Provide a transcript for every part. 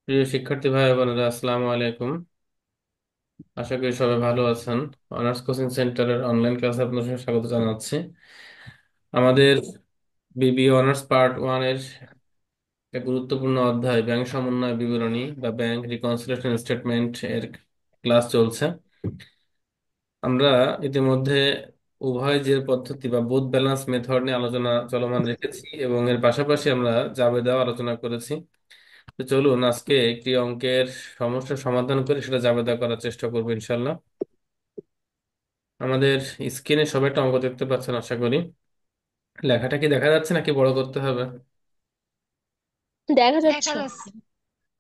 প্রিয় শিক্ষার্থী ভাই বোনেরা, আসসালামু আলাইকুম। আশা করি সবাই ভালো আছেন। অনার্স কোচিং সেন্টারের অনলাইন ক্লাসে আপনাদের স্বাগত জানাচ্ছি। আমাদের বিবিএ অনার্স পার্ট ওয়ান এর এক গুরুত্বপূর্ণ অধ্যায় ব্যাংক সমন্বয় বিবরণী বা ব্যাংক রিকনসিলিয়েশন স্টেটমেন্ট এর ক্লাস চলছে। আমরা ইতিমধ্যে উভয় যে পদ্ধতি বা বুথ ব্যালেন্স মেথড নিয়ে আলোচনা চলমান রেখেছি এবং এর পাশাপাশি আমরা জাবেদাও আলোচনা করেছি। তো চলুন আজকে একটি অঙ্কের সমস্যার সমাধান করে সেটা জাবেদা করার চেষ্টা করবো ইনশাল্লাহ। আমাদের স্ক্রিনে সবাই একটা অঙ্ক দেখতে পাচ্ছেন আশা করি। লেখাটা কি দেখা যাচ্ছে নাকি বড় করতে হবে? দেখা দেখা যাচ্ছে। যাচ্ছে।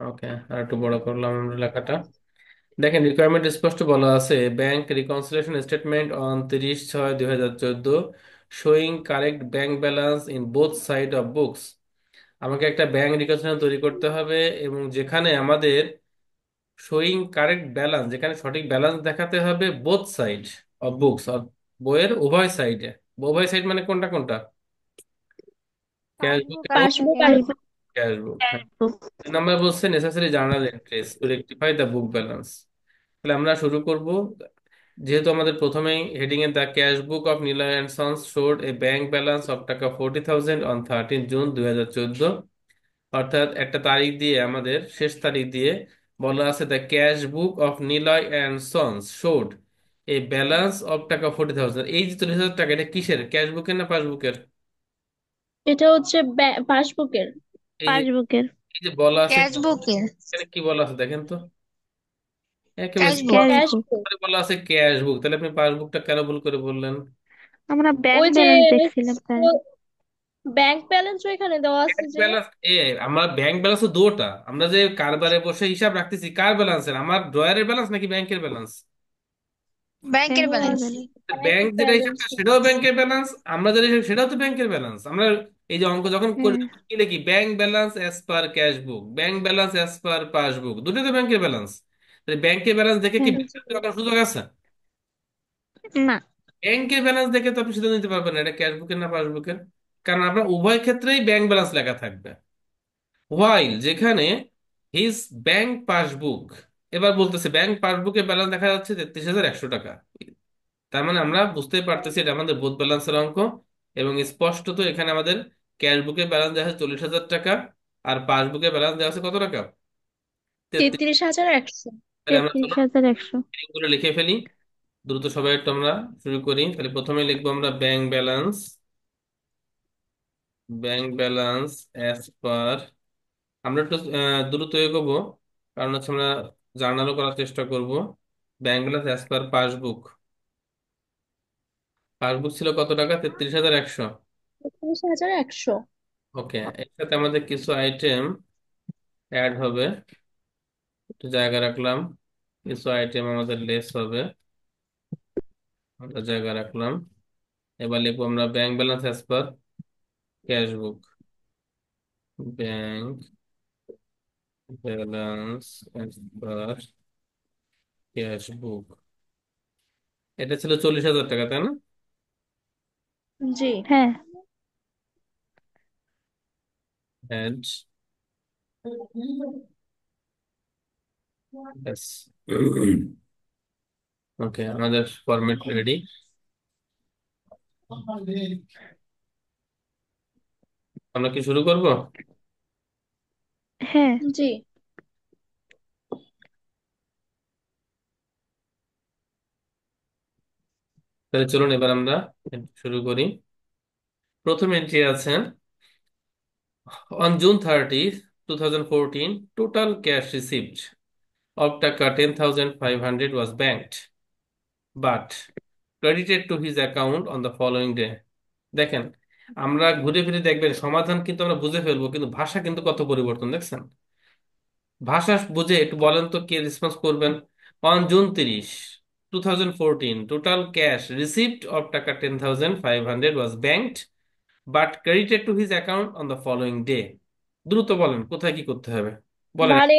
ওকে, আর একটু বড় করলাম আমরা লেখাটা। দেখেন, রিকোয়ারমেন্ট স্পষ্ট বলা আছে, bank reconciliation statement on 30/6/2014 showing correct bank balance in both side of books. আমাকে একটা ব্যাংক রিকনসিলিয়েশন তৈরি করতে হবে এবং যেখানে আমাদের শোয়িং কারেক্ট ব্যালেন্স, যেখানে সঠিক ব্যালেন্স দেখাতে হবে বোথ সাইড অফ বুকস, বইয়ের উভয় সাইডে। উভয় সাইড মানে কোনটা কোনটা? ক্যাশ বুক পাসবুক আর এবং পাসবুক আর ক্যাশ বুক। Cash book. হ্যাঁ, বুক। 2 নম্বর বলছে necessary journal entries to rectify the book balance. তাহলে আমরা শুরু করব। যেহেতু আমাদের প্রথমেই heading a the cash book of Niloy and sons showed a bank balance of টাকা 40,000 অন 13 জুন 2014, অর্থাৎ একটা তারিখ দিয়ে, আমাদের শেষ তারিখ দিয়ে বলা আছে the cash book of Niloy and sons showed A balance of টাকা 40,000। এই যে 40,000 টাকা, এটা কিসের, ক্যাশ বুকের না পাসবুকের? এটা হচ্ছে পাসবুকের। এই যে পাসবুকের। এই যে বলা আছে, ক্যাশ বুকে। এখানে কি বলা আছে দেখেন তো, একেবারে ক্যাশ বুক। ক্যাশ স্পষ্ট বুক। করে বলা আছে ক্যাশ বুক। তাহলে আপনি পাসবুকটা কেন ভুল করে বললেন? আমরা ব্যাংক ওই যে ব্যালেন্স দেখছিলাম তাই। ব্যাংক ব্যালেন্সও এখানে দেওয়া আছে ব্যাংক যে। ব্যালেন্স, আমরা ব্যাংক ব্যালেন্স তো দুটা, আমরা যে কারবারে বসে হিসাব রাখতেছি কার ব্যালেন্সের, আমার ড্রয়ারের ব্যালেন্স নাকি ব্যাংকের ব্যালেন্স? ব্যাংকের ব্যাংকের ব্যালেন্স। ব্যালেন্স। ব্যাংক ব্যাংক যেটা হিসাব ব্যালেন্স। করে সেটাও ব্যাংকের ব্যালেন্স, আমরা যেটা হিসাব সেটাও তো ব্যাংকের ব্যালেন্স। আমরা এই যে অঙ্ক যখন করি হ্যাঁ। তখন কি লিখি, bank balance as per cash বুক, bank balance as per passbook, দুটোই তো ব্যাংকের ব্যালেন্স। তাহলে ব্যাংকের ব্যালেন্স দেখে কি হ্যাঁ। বিভ্রান্তি হওয়ার সুযোগ আছে? না। ব্যাংকের ব্যালেন্স দেখে তো আপনি সিদ্ধান্ত নিতে পারবেন না এটা ক্যাশ বুকের না পাসবুকের, কারণ আপনার উভয় ক্ষেত্রেই ব্যাংক ব্যালেন্স লেখা থাকবে। হোয়াইল যেখানে হিজ ব্যাংক পাসবুক, এবার বলতেছে ব্যাংক পাসবুকে ব্যালেন্স দেখা যাচ্ছে 33,100 টাকা। তার মানে আমরা বুঝতেই পারতেছি এটা আমাদের বোথ ব্যালেন্সের অঙ্ক। এবং স্পষ্টত এখানে আমাদের ক্যাশ বুকে ব্যালেন্স দেখা যাচ্ছে 40,000 টাকা, আর পাসবুকে ব্যালেন্স দেওয়া আছে কত টাকা? 33। 33,100। তাহলে আমরা তেত্রিশ চলো হাজার একশো গুলো লিখে ফেলি দ্রুত, সবাই একটু আমরা শুরু করি। তাহলে প্রথমে লিখবো আমরা bank balance, bank balance as per, আমরা একটু দ্রুত এগোবো কারণ হচ্ছে আমরা জার্নালও করার চেষ্টা করব। Bank balance as per passbook, passbook ছিল কত টাকা, 33,100। 33,100। ওকে, এর সাথে আমাদের কিছু আইটেম অ্যাড হবে, একটু জায়গা রাখলাম। কিছু আইটেম আমাদের লেস হবে, আমরা জায়গা রাখলাম। এবার লিখবো আমরা bank balance as per cash বুক, bank balance as per cash বুক। এটা ছিল 40,000 টাকা, তাই না? জি। হ্যাঁ। অ্যাড, ব্যাস। ওকে, আমাদের ফরম্যাট রেডি। আমরা কি শুরু করব? হ্যাঁ। জি। তাহলে চলুন এবার আমরা শুরু করি। প্রথম এন্ট্রি আছে, on June 30, 2014, total cash received of taka 10,500 was banked, but credited to his account on the following day. দেখেন, আমরা ঘুরে ফিরে দেখবেন সমাধান কিন্তু আমরা বুঝে ফেলবো, কিন্তু ভাষা কিন্তু কত পরিবর্তন দেখছেন। ভাষা বুঝে একটু বলেন তো কে রেসপন্স করবেন। On June 30, 2014, total cash received of taka 10,500 was banked but credited to his account on the following day. দ্রুত বলেন কোথায় কি করতে হবে, বলেন। মানে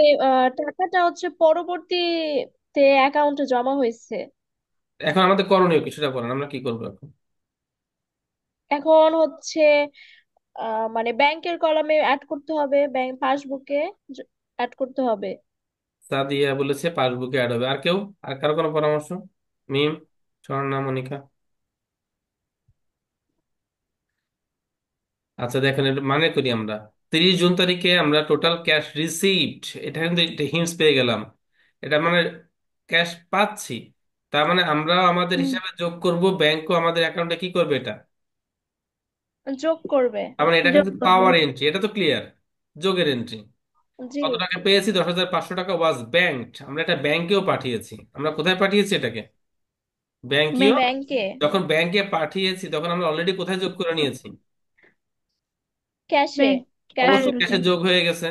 টাকাটা হচ্ছে পরবর্তীতে অ্যাকাউন্টে জমা হয়েছে। এখন আমাদের করণীয় কি সেটা বলেন, আমরা কি করবো এখন? এখন হচ্ছে মানে ব্যাংকের কলামে অ্যাড করতে হবে ব্যাংক পাসবুকে। অ্যাড করতে হবে। সাদিয়া বলেছে পাসবুকে অ্যাড হবে। আর কেউ? আর কারো কোনো পরামর্শ? মিম, স্বর্ণা, মনিকা? আচ্ছা দেখেন, এটা মানে করি আমরা 30 জুন তারিখে আমরা টোটাল ক্যাশ রিসিভড, এটা কিন্তু হিন্টস পেয়ে গেলাম। এটা মানে ক্যাশ পাচ্ছি, তার মানে আমরা আমাদের হুম। হিসাবে যোগ করব, ব্যাংকও আমাদের অ্যাকাউন্টে কি করবে এটা। যোগ করবে। তার মানে এটা যোগ কিন্তু করবে। পাওয়ার এন্ট্রি, এটা তো ক্লিয়ার, যোগের এন্ট্রি। জি। কত টাকা পেয়েছি? 10,500 টাকা ওয়াজ ব্যাংকড। আমরা এটা ব্যাংকেও পাঠিয়েছি। আমরা কোথায় পাঠিয়েছি এটাকে? ব্যাংকেও। ব্যাংক। ব্যাংকে। যখন ব্যাংকে পাঠিয়েছি তখন আমরা অলরেডি কোথায় যোগ করে নিয়েছি? ক্যাশে। ব্যাংক। ক্যাশে। অবশ্যই ক্যাশে যোগ হয়ে গেছে।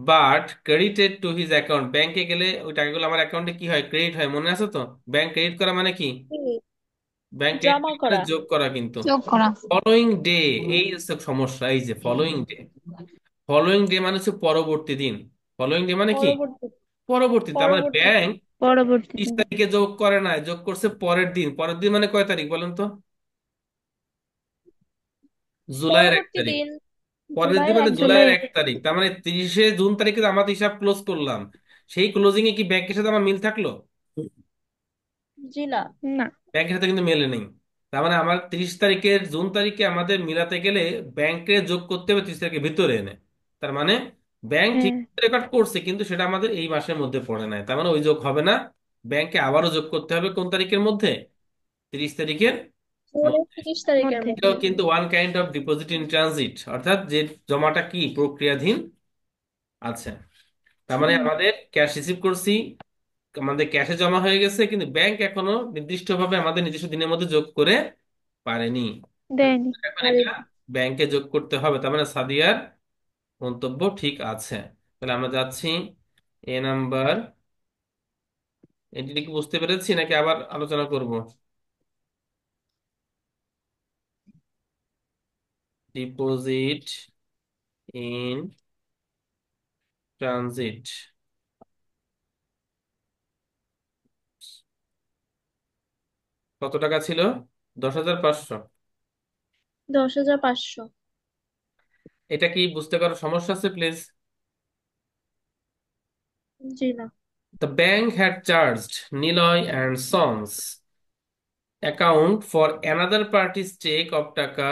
But credited to his account, ব্যাংকে গেলে ওই টাকাগুলো আমার অ্যাকাউন্টে কি হয়? ক্রেডিট হয়, মনে আছে তো? ব্যাংক ক্রেডিট করা মানে কি? জি, ব্যাংক ক্রেডিট জমা মানে করা। যোগ করা কিন্তু। যোগ করা। ফলোইং ডে, এই হচ্ছে সমস্যা, এই যে ফলোইং ডে। ফলোইং ডে মানে হচ্ছে পরবর্তী দিন। ফলোইং ডে মানে কি? পরবর্তী। পরবর্তী। তার মানে পরবর্তী ব্যাংক দিন। পরবর্তী 30 দিন। তারিখে যোগ করে নাই, যোগ করছে পরের দিন। পরের দিন মানে কয় তারিখ বলেন তো? জুলাইয়ের 1 তারিখ। পরবর্তী দিন। পরের দিন জুলাইয়ের মানে 1 তারিখ। জুলাইয়ের জুলাই। 1 তারিখ, তার মানে 30শে জুন তারিখে আমাদের হিসাব ক্লোজ করলাম। সেই ক্লোজিং এ কি ব্যাংকের সাথে আমার মিল থাকলো? জি না। না। ব্যাংকের সাথে কিন্তু মেলে নেই। তার মানে আমার 30 তারিখের জুন তারিখে আমাদের মিলাতে গেলে ব্যাংকে যোগ করতে হবে 30 তারিখের ভিতরে এনে। তার মানে ব্যাংক ঠিক হ্যাঁ। রেকর্ড করছে কিন্তু সেটা আমাদের এই মাসের মধ্যে পড়ে নাই, তার মানে ওই যোগ হবে না। ব্যাংকে আবারও যোগ করতে হবে কোন তারিখের মধ্যে? 30 তারিখের জুনের মধ্যে। 30 তারিখের মধ্যে। মধ্যে। এটাও কিন্তু one kind of deposit in transit, অর্থাৎ যে জমাটা কি প্রক্রিয়াধীন আছে। তার মানে হুম। আমাদের ক্যাশ রিসিভ করছি, আমাদের ক্যাশে জমা হয়ে গেছে, কিন্তু ব্যাংক এখনো নির্দিষ্টভাবে আমাদের নিজস্ব দিনের মধ্যে যোগ করে পারেনি। তাহলে দেয়নি। এখন আরে, এটা ব্যাংকে যোগ করতে হবে। তার মানে সাদিয়ার মন্তব্য ঠিক আছে। তাহলে আমরা যাচ্ছি নাম্বার। এটি কি বুঝতে পেরেছি নাকি আবার আলোচনা করব? ডিপোজিট ইন ট্রানজিট কত টাকা ছিল? 10,500। 10,500। এটা কি বুঝতে কারো সমস্যা আছে প্লিজ? জি না। The bank had charged Niloy and Sons account for another party's check of টাকা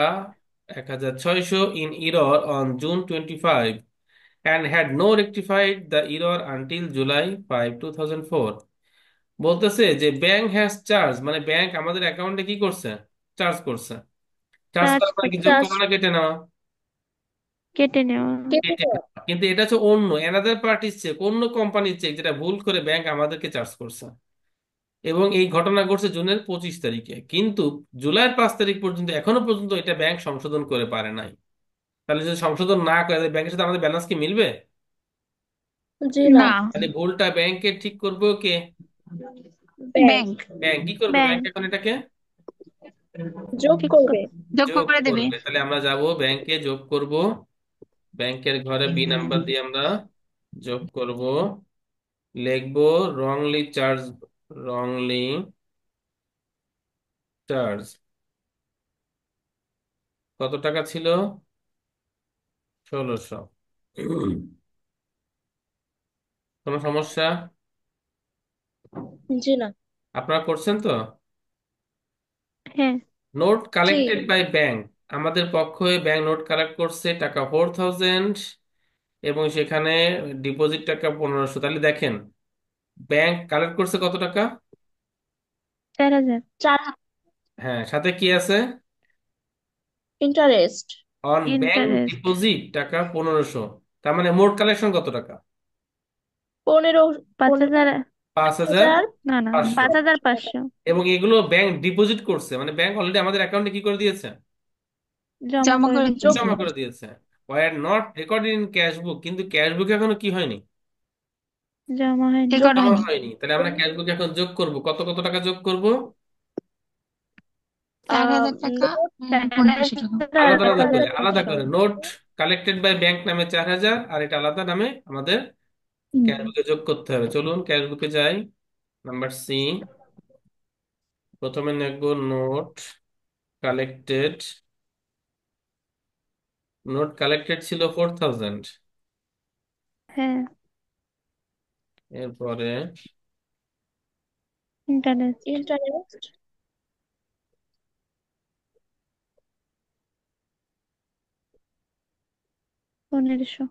1,600 in error on June 25 and had no rectified the error until July 5, 2004। বলতেছে যে ব্যাংক হ্যাজ চার্জ, মানে ব্যাংক আমাদের অ্যাকাউন্টে কি করছে? চার্জ করছে। চার্জ চার্জ করা মানে কি? করছে। যোগ চাষ। করা না কেটে নেওয়া? কেটে নেওয়া। কেটে কেটে দেওয়া। নেওয়া। কিন্তু এটা হচ্ছে অন্য অ্যানাদার পার্টির চেক, অন্য কোম্পানির চেক, যেটা ভুল করে ব্যাংক আমাদেরকে চার্জ করছে। এবং এই ঘটনা ঘটছে জুনের 25 তারিখে, কিন্তু জুলাইয়ের 5 তারিখ পর্যন্ত এখনো পর্যন্ত এটা ব্যাংক সংশোধন করে পারে নাই। তাহলে যদি সংশোধন না করে তাহলে ব্যাংকের সাথে আমাদের ব্যালেন্স কি মিলবে? জি না। না। তাহলে ভুলটা ব্যাংকের ঠিক করবে কে? Bank bank. ব্যাংক কি করবে? ব্যাংক ব্যাংক এখন এটাকে যোগ ঠিক করবে। যোগ যোগ করে দেবে। করবে। তাহলে আমরা যাব ব্যাংকে, যোগ করব। ব্যাংকের ঘরে বি নাম্বার দিয়ে আমরা যোগ করব। লিখবো রংলি চার্জ, রংলি চার্জ। কত টাকা ছিল? 1,600। কোনো সমস্যা? জি না। আপনারা করছেন তো? হ্যাঁ। নোট জি। কালেক্টেড বাই ব্যাংক, আমাদের পক্ষে ব্যাংক নোট কালেক্ট করছে টাকা 4,000, এবং সেখানে ডিপোজিট টাকা 1,500। তাহলে দেখেন ব্যাংক কালেক্ট করছে কত টাকা? 4,000। 4। হ্যাঁ, সাথে কি আছে? Interest. On bank interest. Deposit টাকা 1,500। তার মানে মোট কালেকশন কত টাকা? 15। পাঁচ পনেরো হাজার পাঁচ হাজার হাজার না, না, পাঁচশো 5,500 এবং এগুলো ব্যাংক ডিপোজিট করছে, মানে ব্যাংক অলরেডি আমাদের অ্যাকাউন্টে কি করে দিয়েছে? জমা জমা করে যোগ দিয়েছে। জমা করে দিয়েছে। Were not recorded in cash বুক, কিন্তু ক্যাশ বুকে এখনো কি হয়নি? জমা হয়নি। যোগ রেকর্ড জমা হয়নি। হয়নি। তাহলে আমরা ক্যাশ বুকে এখন যোগ করব, কত কত টাকা যোগ করব? 4,000 টাকা। নোট। 1,500 টাকা। আর আলাদা আলাদা করে, 5,500। নোট কালেক্টেড বাই ব্যাংক নামে 4,000, আর এটা আলাদা নামে আমাদের হুম। ক্যাশ বুকে যোগ করতে হবে। চলুন ক্যাশ বুকে যাই। নাম্বার সি, প্রথমে লিখব নোট কালেক্টেড। নোট কালেক্টেড ছিল 4,000। হ্যাঁ। এরপরে ইন্টারেস্ট ইন্টারেস্ট। 1500।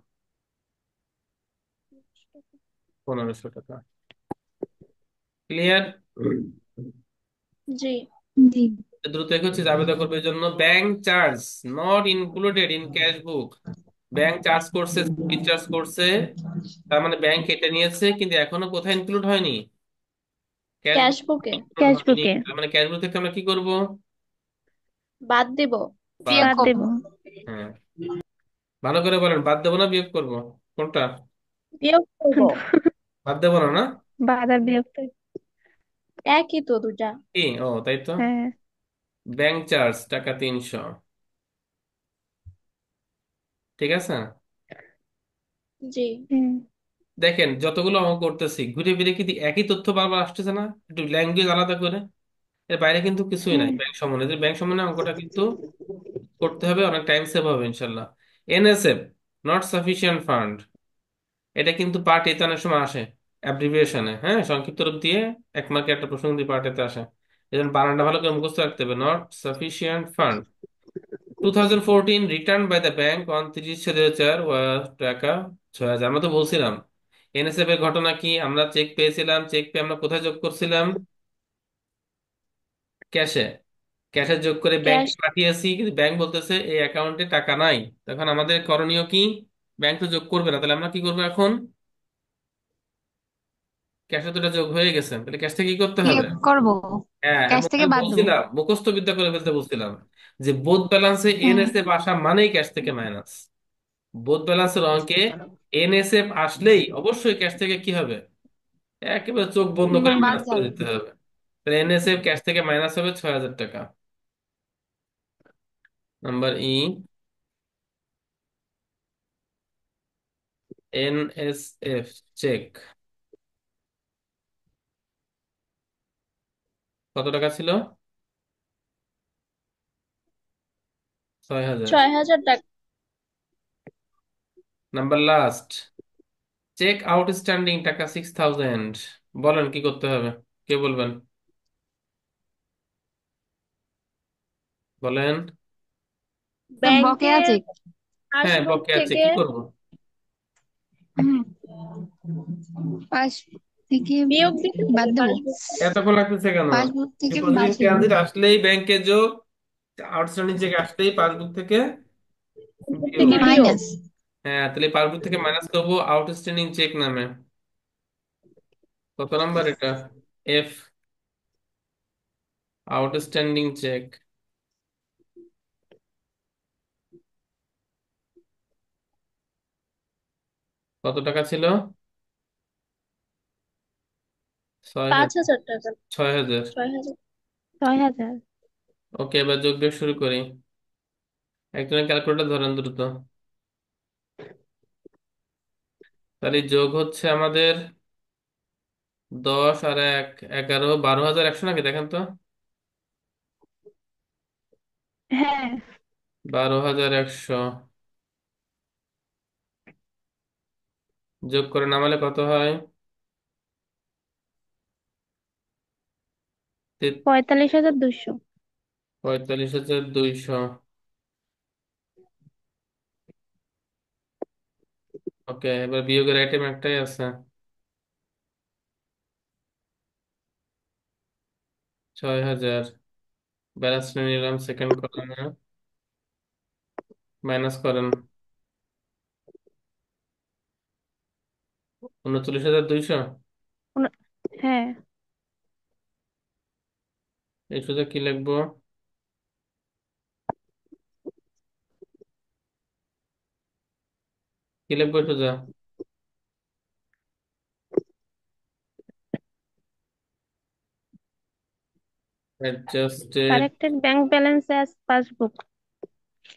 1500 টাকা। ক্লিয়ার? জি। জি। দ্রুত এগোচ্ছি, আবেদন করবে এই জন্য। Bank charge not included in cash book. Bank charge করছে, চার্জ করছে, তার মানে ব্যাংক কেটে নিয়েছে, কিন্তু এখনো কোথায় ইনক্লুড হয়নি? ক্যাশ ক্যাশ বুক বুকে ইনক্লুড হয়নি। ক্যাশবুকে তার মানে ক্যাশ বুক থেকে আমরা কি করব? বাদ দিব। বাদ। বাদ দেব। হ্যাঁ, ভালো করে বলেন, বাদ দেবো না বিয়োগ করব? কোনটা? বিয়োগ করব। বাদ দেবো না, না? বাদ আর বিয়োগ তো একই তো দুটা। কি, ও তাই তো। হ্যাঁ। ব্যাংক চার্জ টাকা 300। ঠিক আছে। জি। হুম। দেখেন যতগুলো অঙ্ক করতেছি ঘুরে ফিরে কিন্তু একই তথ্য বারবার আসতেছে না? একটু ল্যাঙ্গুয়েজ আলাদা করে। এর বাইরে কিন্তু কিছুই নাই। হ্যাঁ। ব্যাংক সম্বন্ধে, ব্যাংক সম্বন্ধে অঙ্কটা কিন্তু করতে হবে, অনেক টাইম সেভ হবে ইনশাল্লাহ। এনএসএফ, নট সাফিসিয়েন্ট ফান্ড, এটা কিন্তু পার্ট এতে অনেক সময় আসে অ্যাব্রিভিয়েশনে, হ্যাঁ, সংক্ষিপ্ত রূপ দিয়ে। 1 মার্কে একটা প্রশ্ন দিয়ে পার্ট এতে আসে। এই জন্য বানানটা ভালো করে মুখস্থ রাখতে হবে, not sufficient fund. 2014 return by the bank on 30/4 টাকা 6,000। আমরা তো বলছিলাম এনএসএফ এর ঘটনা কি, আমরা চেক পেয়েছিলাম, চেক পেয়ে আমরা কোথায় যোগ করছিলাম? ক্যাশে। ক্যাশে যোগ করে ক্যাশ। ব্যাংকে পাঠিয়েছি, কিন্তু ব্যাংক বলতেছে এই অ্যাকাউন্টে টাকা নাই। তখন আমাদের করণীয় কি? ব্যাংক তো যোগ করবে না, তাহলে আমরা কি করবো এখন? ক্যাশে তো এটা যোগ হয়ে গেছে, তাহলে ক্যাশ থেকে কি করতে হবে? বিয়োগ করব। হ্যাঁ, ক্যাশ এবং থেকে আমি বাদ দেবো। বলছিলাম মুখস্থ বিদ্যা করে ফেলতে বলছিলাম যে বোথ ব্যালেন্সে হ্যাঁ। এনএসএফ আসা মানেই ক্যাশ থেকে মাইনাস। বোথ ব্যালেন্সের অঙ্কে এনএসএফ আসলেই অবশ্যই ক্যাশ থেকে কি হবে? একেবারে চোখ বন্ধ করে বাদ মাইনাস করে যাবে। দিতে হবে। তাহলে এনএসএফ ক্যাশ থেকে মাইনাস হবে 6,000 টাকা। নাম্বার ই, এনএসএফ চেক কত টাকা ছিল? 6,000। 6,000 টাকা। নাম্বার লাস্ট, চেক আউটস্ট্যান্ডিং টাকা 6,000। বলেন কি করতে হবে? কে বলবেন? বলেন। বকেয়া ব্যাংকের চেক। হ্যাঁ, পাসবুক বকেয়া আছে, থেকে কি করব? হুম। পাশ থেকে বিয়োগ দিতে বাদ হবে দেবো। পাসবুক। এতক্ষণ লাগতেছে কেন? পাসবুক থেকে বাদ ডিপোজিটিং দেবো। ট্রানজিট আসলেই ব্যাংকে যোগ, আউটস্ট্যান্ডিং চেক আসলেই পাসবুক থেকে পাসবুক বিয়োগ। থেকে বিয়োগ। মাইনাস। হ্যাঁ, তাহলে পাসবুক থেকে মাইনাস করবো আউটস্ট্যান্ডিং চেক নামে। কত নাম্বার এটা? F, outstanding cheque. কত টাকা ছিল? ছয় পাঁচ হাজার হাজার টাকা 6,000। 6,000। 6000। ওকে, এবার যোগ বিয়োগ শুরু করি। একজনের ক্যালকুলেটর ধরেন দ্রুত। তাহলে যোগ হচ্ছে আমাদের 10 আর 1, 11, 12,100 নাকি দেখেন তো। হ্যাঁ। 12,100 যোগ করে নামালে কত হয়? 45,200। 45,200। ওকে, এবার বিয়োগের আইটেম একটাই আছে, 6,000। ব্যালেন্স নিয়ে নিলাম সেকেন্ড কলামে, মাইনাস করেন। 39,200। উন- হ্যাঁ। এই সোজা কি লিখবো? কি লিখবো সোজা? Adjusted. Corrected bank balance as passbook.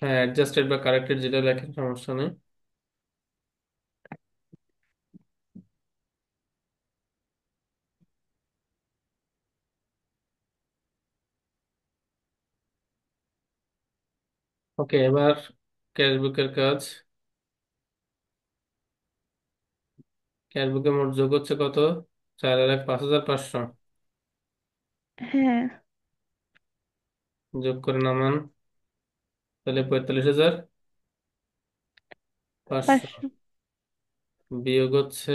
হ্যাঁ, অ্যাডজাস্টেড বা কারেক্টেড যেটা লেখেন সমস্যা নেই। ওকে, এবার ক্যাশ বুকের কাজ। ক্যাশ বুকে মোট যোগ হচ্ছে কত? 4,05,500। হ্যাঁ। যোগ করে নামান, তাহলে 45,500। 500। বিয়োগ হচ্ছে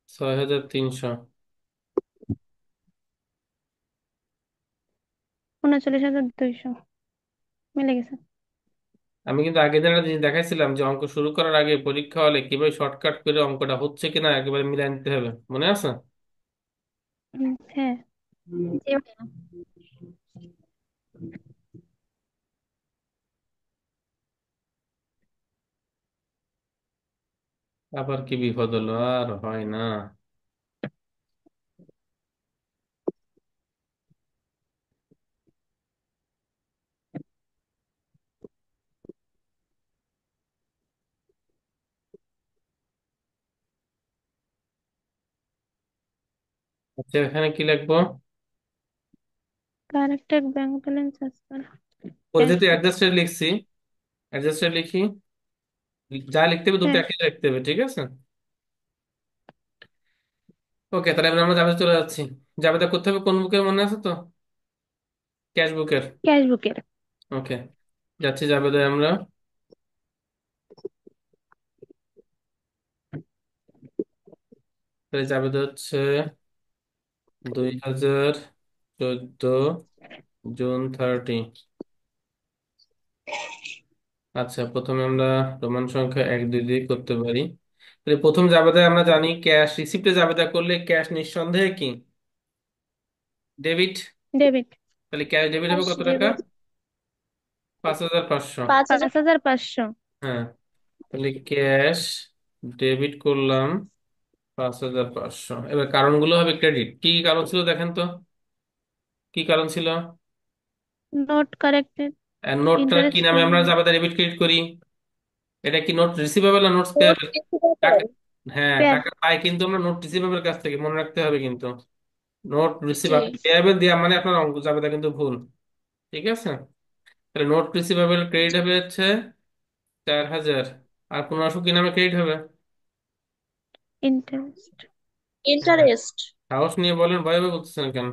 6,300। 39,200। মিলে গেছে। আমি কিন্তু আগের দিন একটা জিনিস দেখাইছিলাম যে অঙ্ক শুরু করার আগে পরীক্ষা হলে কিভাবে শর্টকাট করে অঙ্কটা হচ্ছে কিনা একেবারে মিলাই নিতে হবে, মনে আছে? হ্যাঁ। জি ভাইয়া। আবার কি বিপদ হলো, আর হয় না। আচ্ছা, এখানে কি লিখবো? Corrected bank balance as per ওই ক্যাশ যেহেতু বুক। অ্যাডজাস্টে লিখছি, অ্যাডজাস্টে লিখি, যা লিখতে হবে দুটো হ্যাঁ। একই লিখতে হবে, ঠিক আছে? ওকে, তাহলে এবার আমরা জাভেদা চলে যাচ্ছি। জাভেদা করতে হবে কোন বুকের, মনে আছে তো? ক্যাশ বুকের। ক্যাশ বুকের। ওকে, যাচ্ছি জাভেদায় আমরা। তাহলে জাভেদা হচ্ছে 2014, June 30। আচ্ছা, প্রথমে আমরা রোমান সংখ্যা 1 2 দিয়ে করতে পারি। তাহলে প্রথম জাবেদায় আমরা জানি ক্যাশ রিসিপ্টে জাবেদা করলে ক্যাশ নিঃসন্দেহে কি ডেবিট। ডেবিট। তাহলে ক্যাশ ডেবিট হবে ক্যাশ কত টাকা? ডেবিট 5,500। 5,000। 5,500। হ্যাঁ, তাহলে ক্যাশ ডেবিট করলাম 5,500। এবার কারণগুলো হবে ক্রেডিট। কি কি কারণ ছিল দেখেন তো, কি কারণ ছিল? Note corrected. নোটটা কি ইন্টারেস্ট নামে আমরা পেমেন্ট। জাবেদা ডেবিট ক্রেডিট করি? এটা কি নোট রিসিভেবল না নোটস পেয়েবল? টাকা, হ্যাঁ টাকা পাই কিন্তু আমরা নোট রিসিভেবল কাছ থেকে, মনে রাখতে হবে কিন্তু। নোট জি। রিসিভেবল পেয়েবল দেওয়া মানে আপনার অঙ্ক জাবেদা কিন্তু ভুল, ঠিক আছে? তাহলে নোট রিসিভেবল ক্রেডিট হবে হচ্ছে 4,000। আর 1500 কি নামে ক্রেডিট হবে? ইন্টারেস্ট। হ্যাঁ, ইন্টারেস্ট। সাহস নিয়ে বলেন, ভয় ভয় বলতেছেন কেন?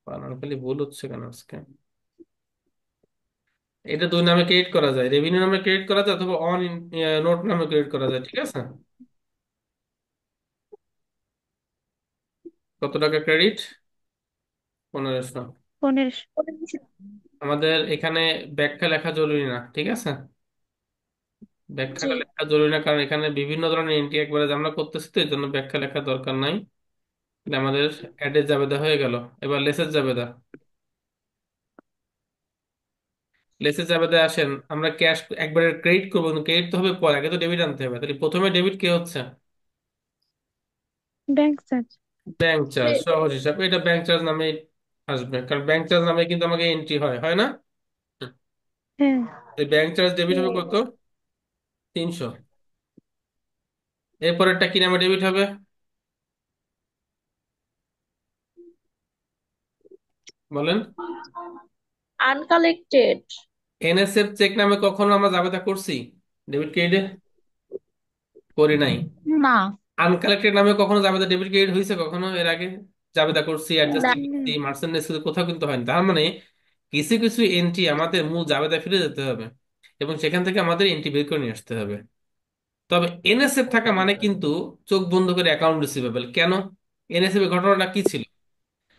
বানান খালি ভুল হচ্ছে কেন আজকে? এটা দুই নামে ক্রেডিট করা যায়, রেভিনিউ নামে ক্রেডিট করা যায় অথবা অন নোট নামে ক্রেডিট করা যায়, ঠিক আছে? কত টাকা ক্রেডিট? 1500। 1500। আমাদের এখানে ব্যাখ্যা লেখা জরুরি না, ঠিক আছে? জি। ব্যাখ্যাটা লেখা জরুরি না, কারণ এখানে বিভিন্ন ধরনের এন্ট্রি একবারে যে আমরা করতেছি তো এই জন্য ব্যাখ্যা লেখার দরকার নাই। তাহলে আমাদের অ্যাডের জাবেদা হয়ে গেল। এবার লেসের জাবেদা। লেসের জাবেদা আসেন, আমরা ক্যাশ একবারে ক্রেডিট করবো কিন্তু ক্রেডিট তো হবে পরে, আগে তো ডেবিট আনতে হবে। তাহলে প্রথমে ডেবিট কে হচ্ছে? Bank charge. Bank charge. সহজ হিসাব, এটা ব্যাংক চার্জ নামে আসবে, কারণ ব্যাংক চার্জ নামে কিন্তু আমাকে এন্ট্রি হয়, হয় না? হ্যাঁ। ব্যাংক চার্জ ডেবিট হবে কত? 300। এরপরেরটা কি নামে ডেবিট হবে? বলেন। আনকালেক্টেড। এনএসএফ চেক নামে কখনো আমরা জাবেদা করছি ডেবিট ক্রেডিটে? করি নাই। না। আনকালেক্টেড নামে কখনো জাবেদা ডেবিট ক্রেডিট হয়েছে কখনো এর আগে? জাবেদা করছি, না। অ্যাডজাস্টে করছি, মার্চেন্ট কোথাও কিন্তু হয়নি। তার মানে কিছু কিছু এন্ট্রি আমাদের মূল জাবেদা ফিরে যেতে হবে এবং সেখান থেকে আমাদের এন্ট্রি বের করে নিয়ে আসতে হবে। তবে এনএসএফ থাকা মানে কিন্তু চোখ বন্ধ করে অ্যাকাউন্ট রিসিভেবল কেন? এনএসএফ এর ঘটনাটা কি ছিল?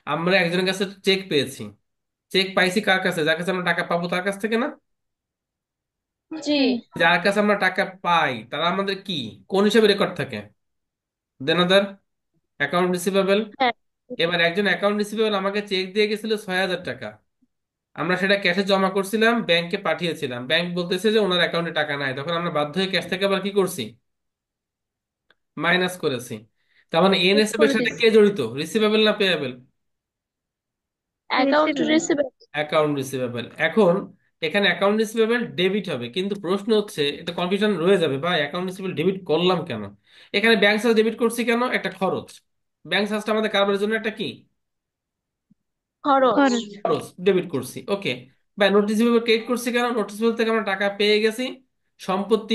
আমরা একজনের কাছে চেক পেয়েছি। চেক পাইছি কার কাছে? যার কাছে আমরা টাকা পাবো তার কাছ থেকে না? জি। হুম। যার কাছে আমরা টাকা পাই তারা আমাদের কি, কোন হিসাবে রেকর্ড থাকে? দেনাদার, অ্যাকাউন্ট রিসিভেবল। হ্যাঁ। এবার একজন অ্যাকাউন্ট রিসিভেবল আমাকে চেক দিয়ে গেছিল 6,000 টাকা। আমরা সেটা ক্যাশে জমা করছিলাম, ব্যাংকে পাঠিয়েছিলাম, ব্যাংক বলতেছে যে ওনার অ্যাকাউন্টে টাকা নাই, তখন আমরা বাধ্য হয়ে ক্যাশ থেকে আবার কি করছি? মাইনাস করেছি। তার মানে চেক এনএসএফ এর করে সাথে দিছি। কে জড়িত, রিসিভেবল না payable? Account receivable. Receivable. Account receivable. এখন এখানে অ্যাকাউন্ট রিসিভেবল ডেবিট হবে, কিন্তু প্রশ্ন হচ্ছে এটা কনফিউশন রয়ে যাবে, ভাই অ্যাকাউন্ট রিসিভেবল ডেবিট করলাম কেন? এখানে ব্যাংক চার্জ ডেবিট করছি কেন? একটা খরচ। ব্যাংক চার্জটা আমাদের কারবারের জন্য একটা কি খরচ। খরচ। খরচ, ডেবিট করছি, ওকে। বা নোট রিসিভেবল ক্রেডিট করছি কেন? নোট রিসিভেবল থেকে আমরা টাকা পেয়ে গেছি, সম্পত্তি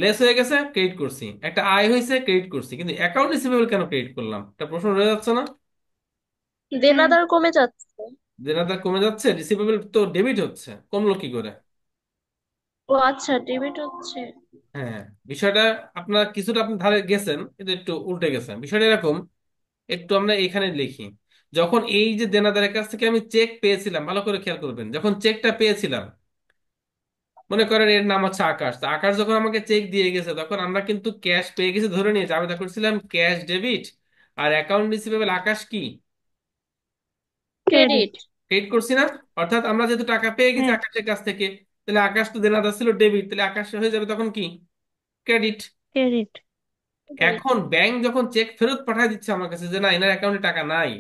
লেস হয়ে গেছে, ক্রেডিট করছি, একটা আয় হয়েছে, ক্রেডিট করছি, কিন্তু অ্যাকাউন্ট রিসিভেবল কেন ক্রেডিট করলাম? একটা প্রশ্ন রয়ে যাচ্ছে না? হ্যাঁ। দেনাদার কমে যাচ্ছে। দেনাদার কমে যাচ্ছে, রিসিভেবল তো ডেবিট হচ্ছে, কমলো কি করে? ও আচ্ছা, ডেবিট হচ্ছে। হ্যাঁ, বিষয়টা আপনার কিছুটা আপনি ধারে গেছেন, কিন্তু একটু উল্টে গেছেন বিষয়টা এরকম। একটু আমরা এখানে লিখি, যখন এই যে দেনাদারের কাছ থেকে আমি চেক পেয়েছিলাম, ভালো করে খেয়াল করবেন, যখন চেকটা পেয়েছিলাম, মনে করেন এর নাম হচ্ছে আকাশ, তো আকাশ যখন আমাকে চেক দিয়ে গেছে তখন আমরা কিন্তু ক্যাশ পেয়ে গেছি ধরে নিয়েছি, আবেদন করছিলাম ক্যাশ ডেবিট, আর অ্যাকাউন্ট রিসিভেবল আকাশ কি, ক্রেডিট। ক্রেডিট। ক্রেডিট করছি না? অর্থাৎ আমরা যেহেতু টাকা পেয়ে গেছি হ্যাঁ। আকাশের কাছ থেকে, তাহলে আকাশ তো দেনাদার ছিল ডেবিট, তাহলে আকাশ হয়ে যাবে তখন কি, ক্রেডিট। ক্রেডিট। ক্রেডিট। এখন ব্যাংক যখন চেক ফেরত পাঠিয়ে দিচ্ছে আমার কাছে যে না এনার অ্যাকাউন্টে টাকা নাই,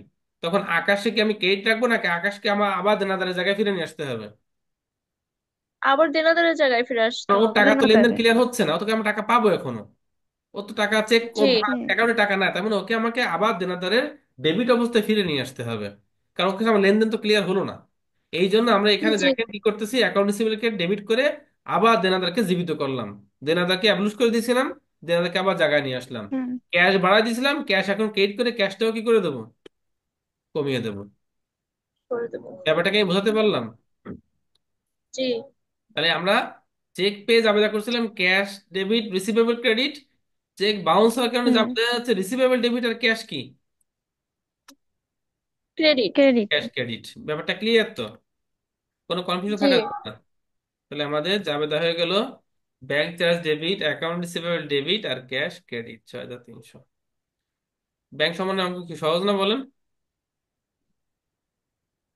তখন আকাশে কি আমি ক্রেডিট রাখবো, নাকি আকাশকে আমার আবার দেনাদারের জায়গায় ফিরে নিয়ে আসতে হবে? আবার দেনাদারের জায়গায় ফিরে আসতে কারণ ওর হবে। টাকা তো লেনদেন দেনাদারে। ক্লিয়ার হচ্ছে না, ও তোকে আমরা টাকা পাবো এখনো, ও তো টাকা চেক, ওর জি। হুম। অ্যাকাউন্টে টাকা নাই, তার মানে ওকে আমাকে আবার দেনাদারের ডেবিট অবস্থায় ফিরে নিয়ে আসতে হবে, কারণ ওকে আমার লেনদেন তো ক্লিয়ার হলো না। এই জন্য আমরা এখানে জি। দেখেন কি করতেছি, অ্যাকাউন্ট রিসিভেবলকে ডেবিট করে আবার দেনাদারকে জীবিত করলাম, দেনাদারকে অ্যাবলুশ করে দিয়েছিলাম, দেনাদারকে আবার জায়গায় নিয়ে আসলাম, হুম। ক্যাশ বাড়াই দিয়েছিলাম, ক্যাশ এখন ক্রেডিট করে ক্যাশটাও কি করে দেবো, কমিয়ে দেবো। করে দেবো। ব্যাপারটাকে আমি বোঝাতে পারলাম? জি। তাহলে আমরা চেক পেজ আবেদন করছিলাম cash debit receivable credit, cheque bounce হওয়ার কারণে যা হুম। বোঝা যাচ্ছে রিসিভেবল ডেবিট আর ক্যাশ কি, ক্রেডিট। ক্রেডিট। Cash credit. ব্যাপারটা ক্লিয়ার তো? কোনো কনফিউশন জি। থাকা যাবে না। তাহলে আমাদের জাবেদা হয়ে গেল bank charge debit, account receivable debit আর ক্যাশ ক্রেডিট 6300। ব্যাংক সম্বন্ধে অঙ্ক কি সহজ না বলেন?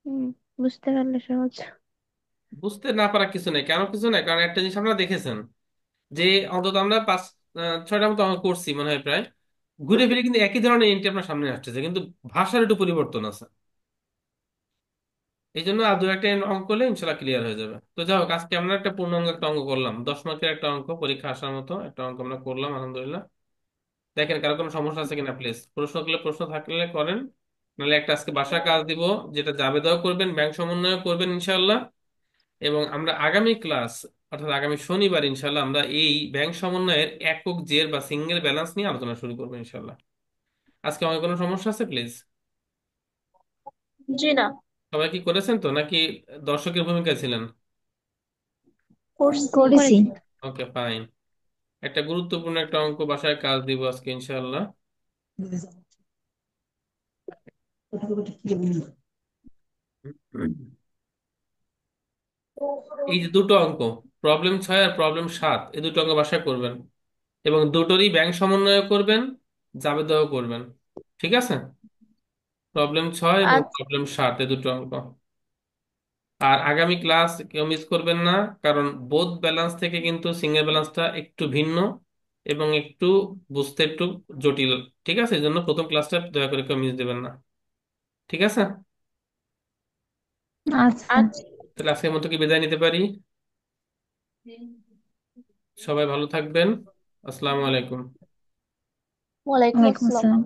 হুম। বুঝতে পারলে সহজ। বুঝতে না পারা কিছু নেই, কেন কিছু নেই, কারণ একটা জিনিস আপনারা দেখেছেন যে অন্তত আমরা পাঁচ ছয়টা মতো অঙ্ক করছি মনে হয় প্রায়, ঘুরে ফিরে কিন্তু একই ধরনের এন্ট্রি আপনার সামনে আসতেছে, কিন্তু ভাষার একটু পরিবর্তন আছে। এই জন্য আর দু একটা অঙ্ক করলে ইনশাল্লাহ ক্লিয়ার হয়ে যাবে। তো যাই হোক, আজকে আমরা একটা পূর্ণাঙ্গ একটা অঙ্ক করলাম, 10 মার্কের একটা অঙ্ক, পরীক্ষা আসার মতো একটা অঙ্ক আমরা করলাম আলহামদুলিল্লাহ। দেখেন কারো কোনো সমস্যা আছে কিনা, প্লিজ প্রশ্ন করলে, প্রশ্ন থাকলে করেন, নাহলে একটা আজকে বাসায় কাজ দিব, যেটা জাবেদাও করবেন ব্যাংক সমন্বয় করবেন ইনশাল্লাহ। এবং আমরা আগামী ক্লাস, অর্থাৎ আগামী শনিবার ইনশাল্লাহ আমরা এই ব্যাংক সমন্বয়ের একক জের বা সিঙ্গেল ব্যালেন্স নিয়ে আলোচনা শুরু করবো ইনশাল্লাহ। আজকে আমার কোনো সমস্যা আছে প্লিজ? জি না। সবাই কি করেছেন তো, নাকি দর্শকের ভূমিকায় ছিলেন? করছি। করেছি। Okay fine. একটা গুরুত্বপূর্ণ একটা অঙ্ক বাসায় কাজ দিব আজকে ইনশাআল্লাহ। এই যে দুটো অঙ্ক, প্রবলেম 6 আর প্রবলেম 7, এই দুটো অঙ্ক বাসায় করবেন, এবং দুটোরই ব্যাংক সমন্বয় করবেন, জাবেদাও করবেন, ঠিক আছে? প্রবলেম 6 এবং আচ্ছা। প্রবলেম 7, এই দুটো অঙ্ক। আর আগামী ক্লাস কেউ মিস করবেন না, কারণ বোথ ব্যালেন্স থেকে কিন্তু সিঙ্গেল ব্যালেন্সটা একটু ভিন্ন এবং একটু বুঝতে একটু জটিল, ঠিক আছে? এই জন্য প্রথম ক্লাসটা দয়া করে কেউ মিস দেবেন না, ঠিক আছে? আচ্ছা। আচ্ছা। তাহলে আজকের মতো কি বিদায় নিতে পারি? সবাই ভালো থাকবেন। আসসালামু আলাইকুম। ওয়ালাইকুম ওয়ালাইকুম আসসালাম। আসসালাম।